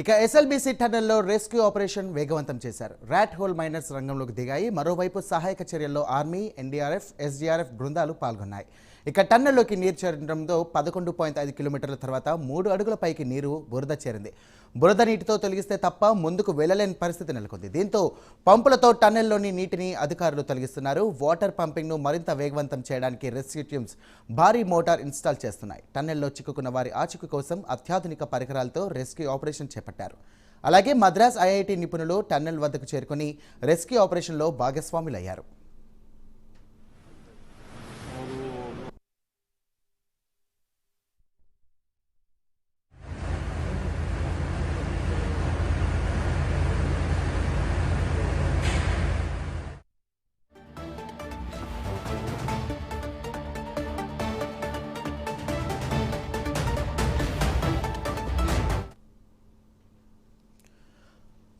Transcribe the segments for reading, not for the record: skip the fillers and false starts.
ఇక SLBC టన్నెల్లో rescue operation వేగవంతం చేశారు. ర్యాట్ హోల్ మైనర్స్ రంగంలోకి దిగాయి. మరోవైపు సహాయక చర్యల్లో ఆర్మీ, ఎన్డీఆర్ఎఫ్, ఎస్డీఆర్ఎఫ్ బృందాలు పాల్గొన్నాయి. ఇక టన్నెల్లోకి నీరు చేరడంతో 11.5 కిలోమీటర్ల తర్వాత 3 అడుగుల పైకి నీరు బురద చేరింది. బురద నీటితో తొలగిస్తే తప్ప ముందుకు వెళ్లలేని పరిస్థితి నెలకొంది. దీంతో పంపులతో టన్నెల్లోని నీటిని అధికారులు తొలగిస్తున్నారు. వాటర్ పంపింగ్ను మరింత వేగవంతం చేయడానికి రెస్క్యూ టీమ్స్ భారీ మోటార్ ఇన్స్టాల్ చేస్తున్నాయి. టన్నెల్లో చిక్కుకున్న వారి ఆచూకీ కోసం అత్యాధునిక పరికరాలతో రెస్క్యూ ఆపరేషన్ చేపట్టారు. అలాగే మద్రాస్ ఐఐటి నిపుణులు టన్నెల్ వద్దకు చేరుకుని రెస్క్యూ ఆపరేషన్లో భాగస్వాములయ్యారు.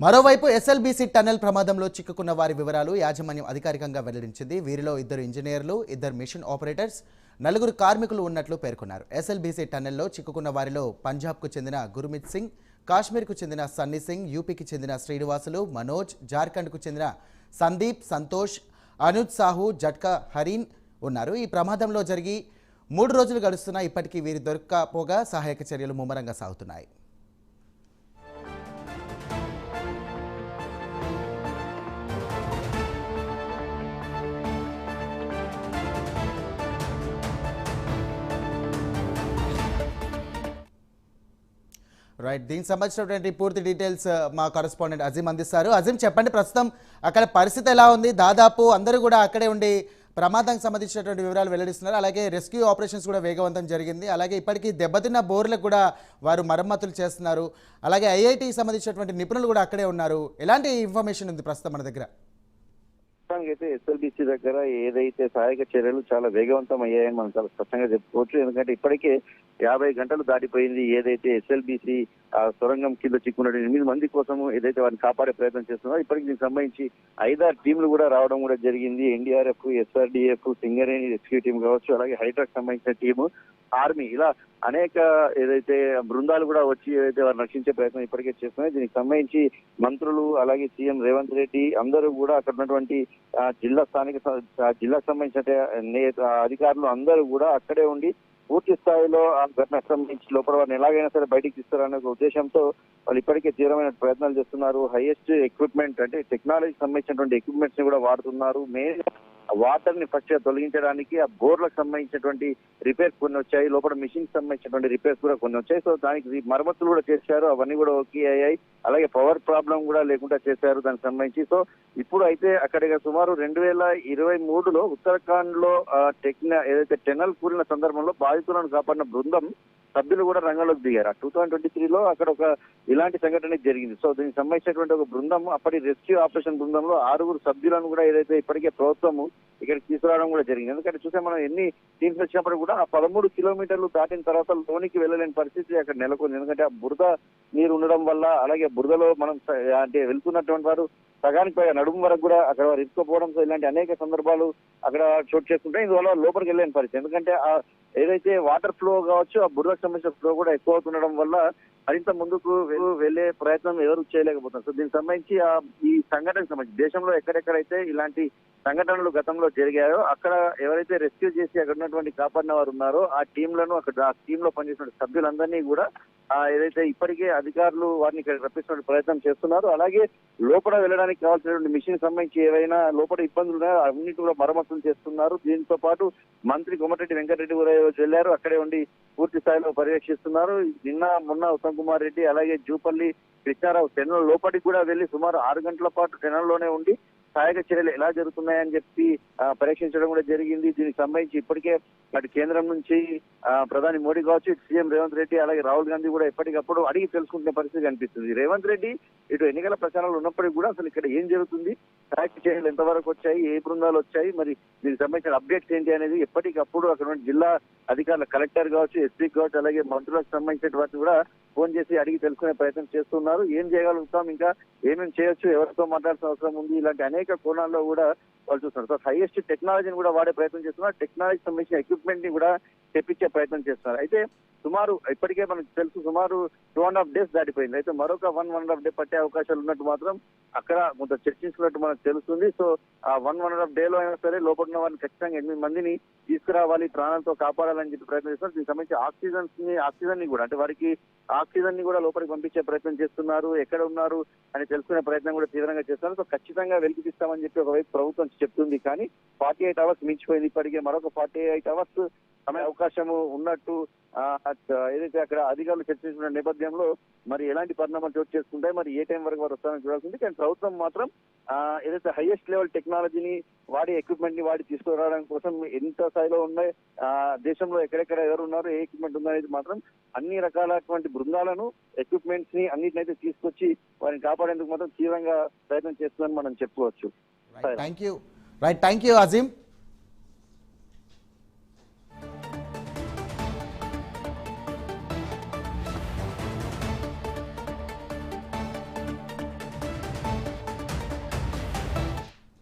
మరోవైపు ఎస్ఎల్బీసీ టన్నెల్ ప్రమాదంలో చిక్కుకున్న వారి వివరాలు యాజమాన్యం అధికారికంగా వెల్లడించింది. వీరిలో 2 ఇంజనీర్లు, 2 మిషన్ ఆపరేటర్స్, 4 కార్మికులు ఉన్నట్లు పేర్కొన్నారు. ఎస్ఎల్బీసీ టన్నెల్లో చిక్కుకున్న వారిలో పంజాబ్కు చెందిన గుర్మిత్ సింగ్, కాశ్మీర్కు చెందిన సన్నీ సింగ్, యూపీకి చెందిన శ్రీనివాసులు, మనోజ్, జార్ఖండ్కు చెందిన సందీప్, సంతోష్, అనుజ్ సాహు, జట్కా హరీన్ ఉన్నారు. ఈ ప్రమాదంలో జరిగి 3 రోజులు గడుస్తున్నా ఇప్పటికీ వీరి దొరక్కపోగా సహాయక చర్యలు ముమ్మరంగా సాగుతున్నాయి. రైట్, దీనికి సంబంధించినటువంటి పూర్తి డీటెయిల్స్ మా కరెస్పాండెంట్ అజీం అందిస్తారు. అజీం, చెప్పండి, ప్రస్తుతం అక్కడ పరిస్థితి ఎలా ఉంది? దాదాపు అందరూ కూడా అక్కడే ఉండి ప్రమాదానికి సంబంధించినటువంటి వివరాలు వెల్లడిస్తున్నారు. అలాగే రెస్క్యూ ఆపరేషన్స్ కూడా వేగవంతం జరిగింది. అలాగే ఇప్పటికీ దెబ్బతిన్న బోర్లకు కూడా వారు మరమ్మతులు చేస్తున్నారు. అలాగే ఐఐటికి సంబంధించినటువంటి నిపుణులు కూడా అక్కడే ఉన్నారు. ఎలాంటి ఇన్ఫర్మేషన్ ఉంది ప్రస్తుతం మన దగ్గర? అయితే ఎస్ఎల్బీసీ దగ్గర ఏదైతే సహాయక చర్యలు చాలా వేగవంతం అయ్యాయని మనం చాలా స్పష్టంగా చెప్పుకోవచ్చు. ఎందుకంటే ఇప్పటికే 50 గంటలు దాటిపోయింది. ఏదైతే ఎస్ఎల్బీసీ సొరంగం కింద చిక్కున్న 8 మంది కోసం ఏదైతే వారిని కాపాడే ప్రయత్నం చేస్తున్నారో ఇప్పటికి దీనికి సంబంధించి 5-6 టీంలు కూడా రావడం కూడా జరిగింది. ఎన్డీఆర్ఎఫ్, ఎస్ఆర్డీఎఫ్, సింగరేణి రెస్క్యూ టీం కావచ్చు, అలాగే హైడ్రాక్ సంబంధించిన టీము, ఆర్మీ, ఇలా అనేక ఏదైతే బృందాలు కూడా వచ్చి ఏదైతే వారిని రక్షించే ప్రయత్నం ఇప్పటికే చేస్తున్నాయి. దీనికి సంబంధించి మంత్రులు, అలాగే సీఎం రేవంత్ రెడ్డి అందరూ కూడా అక్కడ ఉన్నటువంటి జిల్లాకు సంబంధించిన అధికారులు అందరూ కూడా అక్కడే ఉండి పూర్తి స్థాయిలో ఆ ఘటనకు సంబంధించి లోపల వారిని ఎలాగైనా సరే బయటికి తీస్తారనే ఉద్దేశంతో వాళ్ళు ఇప్పటికే తీవ్రమైన ప్రయత్నాలు చేస్తున్నారు. హైయెస్ట్ ఎక్విప్మెంట్ అంటే టెక్నాలజీకి సంబంధించినటువంటి ఎక్విప్మెంట్స్ ని కూడా వాడుతున్నారు. మెయిన్ వాటర్ ని ఫస్ట్ తొలగించడానికి ఆ బోర్లకు సంబంధించినటువంటి రిపేర్స్ కొన్ని వచ్చాయి. లోపల మిషన్ సంబంధించినటువంటి రిపేర్స్ కూడా కొన్ని వచ్చాయి. సో దానికి మరమ్మతులు కూడా చేశారు. అవన్నీ కూడా ఓకే అయ్యాయి. అలాగే పవర్ ప్రాబ్లం కూడా లేకుండా చేశారు దానికి సంబంధించి. సో ఇప్పుడు అయితే అక్కడ సుమారు 2023లో ఉత్తరాఖండ్ లో ఏదైతే టెన్నల్ కూలిన సందర్భంలో బాధితులను కాపాడిన బృందం సభ్యులు కూడా రంగంలోకి దిగారు. 2023లో అక్కడ ఒక ఇలాంటి సంఘటన జరిగింది. సో దీనికి సంబంధించినటువంటి ఒక బృందం, అప్పటి రెస్క్యూ ఆపరేషన్ బృందంలో 6 సభ్యులను కూడా ఏదైతే ఇప్పటికే ప్రభుత్వము ఇక్కడికి తీసుకురావడం కూడా జరిగింది. ఎందుకంటే చూసే మనం ఎన్ని టీమ్స్ వచ్చినప్పుడు కూడా ఆ 13 కిలోమీటర్లు దాటిన తర్వాత లోనికి వెళ్ళలేని పరిస్థితి అక్కడ నెలకొంది. ఎందుకంటే ఆ బురద నీరు ఉండడం వల్ల, అలాగే బురదలో మనం అంటే వెళ్తున్నటువంటి వారు సగానికి పైగా నడుము వరకు కూడా అక్కడ వారు ఇరుక్కుపోవడంతో ఇలాంటి అనేక సందర్భాలు అక్కడ చోటు చేసుకుంటాయి. ఇందువల్ల లోపలికి వెళ్ళలేని పరిస్థితి. ఎందుకంటే ఆ ఏదైతే వాటర్ ఫ్లో కావచ్చు, ఆ బురదకు సంబంధించిన ఫ్లో కూడా ఎక్కువ అవుతుండడం వల్ల మరింత ముందుకు వెళ్లే ప్రయత్నం ఎవరు చేయలేకపోతున్నారు. సో దీనికి సంబంధించి ఈ సంఘటనకు సంబంధించి దేశంలో ఎక్కడెక్కడైతే ఇలాంటి సంఘటనలు గతంలో జరిగాయో అక్కడ ఎవరైతే రెస్క్యూ చేసి అక్కడ ఉన్నటువంటి కాపాడిన వారు ఉన్నారో ఆ టీంలను, అక్కడ ఆ టీంలో పనిచేసిన సభ్యులందరినీ కూడా ఏదైతే ఇప్పటికే అధికారులు వారిని ఇక్కడ రప్పించిన ప్రయత్నం చేస్తున్నారు. అలాగే లోపల వెళ్ళడానికి కావాల్సినటువంటి మిషన్ సంబంధించి ఏవైనా లోపల ఇబ్బందులు ఉన్నాయో అన్నిటి కూడా మరమ్మతులు చేస్తున్నారు. దీంతో పాటు మంత్రి కోమటిరెడ్డి వెంకటరెడ్డి కూడా వెళ్లారు. అక్కడే ఉండి పూర్తి స్థాయిలో పర్యవేక్షిస్తున్నారు. మొన్న ఉత్తమ్ కుమార్ రెడ్డి, అలాగే జూపల్లి కృష్ణారావు టెన్నెల్ లోపలికి కూడా వెళ్లి సుమారు 6 గంటల పాటు టెన్నెల్లోనే ఉండి సహాయక చర్యలు ఎలా జరుగుతున్నాయని చెప్పి పరీక్షించడం కూడా జరిగింది. దీనికి సంబంధించి ఇప్పటికే అటు కేంద్రం నుంచి ప్రధాని మోడీ కావచ్చు, ఇటు సీఎం రేవంత్ రెడ్డి, అలాగే రాహుల్ గాంధీ కూడా ఎప్పటికప్పుడు అడిగి తెలుసుకుంటున్న పరిస్థితి కనిపిస్తుంది. రేవంత్ రెడ్డి ఇటు ఎన్నికల ప్రచారాలు ఉన్నప్పటికీ కూడా అసలు ఇక్కడ ఏం జరుగుతుంది, సహాయక చర్యలు ఎంతవరకు వచ్చాయి, ఏ బృందాలు వచ్చాయి, మరి దీనికి సంబంధించిన అప్డేట్స్ ఏంటి అనేది ఎప్పటికప్పుడు అక్కడ జిల్లా అధికారుల కలెక్టర్ కావచ్చు, ఎస్పీ కావచ్చు, అలాగే మంత్రులకు సంబంధించిన వాటిని కూడా ఫోన్ చేసి అడిగి తెలుసుకునే ప్రయత్నం చేస్తున్నారు. ఏం చేయగలుగుతాం, ఇంకా ఏమేమి చేయొచ్చు, ఎవరితో మాట్లాడాల్సిన అవసరం ఉంది, ఇలాంటి అనేక అనేక కోణాల్లో కూడా వాళ్ళు చూస్తున్నారు. సో హైయెస్ట్ టెక్నాలజీని కూడా వాడే ప్రయత్నం చేస్తున్నారు, టెక్నాలజీ సంబంధించిన ఎక్విప్మెంట్ ని కూడా తెప్పించే ప్రయత్నం చేస్తున్నారు. అయితే సుమారు ఇప్పటికే మనకు తెలుసు సుమారు 2.5 days దాటిపోయింది. అయితే మరొక 1.5 day పట్టే అవకాశాలు ఉన్నట్టు మాత్రం అక్కడ కొంత చర్చించుకున్నట్టు మనకు తెలుస్తుంది. సో ఆ 1.5 day లో అయినా సరే లోపల ఉన్న వారిని ఖచ్చితంగా 8 మందిని తీసుకురావాలి, ప్రాణాలతో కాపాడాలని చెప్పి ప్రయత్నం చేస్తున్నారు. దీనికి సంబంధించి ఆక్సిజన్ ని కూడా అంటే వారికి ఆక్సిజన్ ని కూడా లోపలికి పంపించే ప్రయత్నం చేస్తున్నారు. ఎక్కడ ఉన్నారు అని తెలుసుకునే ప్రయత్నం కూడా తీవ్రంగా చేస్తున్నారు. సో ఖచ్చితంగా వెలికిపిస్తామని చెప్పి ఒకవైపు ప్రభుత్వం చెప్తుంది, కానీ 48 hours మించిపోయింది. ఇప్పటికే మరొక 48 hours సమయ అవకాశము ఉన్నట్టు ఏదైతే అక్కడ అధికారులు చర్చించిన నేపథ్యంలో మరి ఎలాంటి పరిణామాలు చోటు చేసుకుంటాయి, మరి ఏ టైం వరకు వారు వస్తారని చూడాల్సింది. కానీ ప్రభుత్వం మాత్రం ఏదైతే హైయెస్ట్ లెవెల్ టెక్నాలజీని వాడి ఎక్విప్మెంట్ ని వాడి తీసుకురావడానికి కోసం ఎంత స్థాయిలో ఉన్నాయి, దేశంలో ఎక్కడెక్కడ ఎవరు ఉన్నారు, ఏ ఎక్విప్మెంట్ ఉందనేది మాత్రం అన్ని రకాలటువంటి బృందాలను ఎక్విప్మెంట్స్ ని అన్నిటినైతే తీసుకొచ్చి వారిని కాపాడేందుకు మాత్రం తీవ్రంగా ప్రయత్నం చేస్తుందని మనం చెప్పుకోవచ్చు. Thank you Azeem.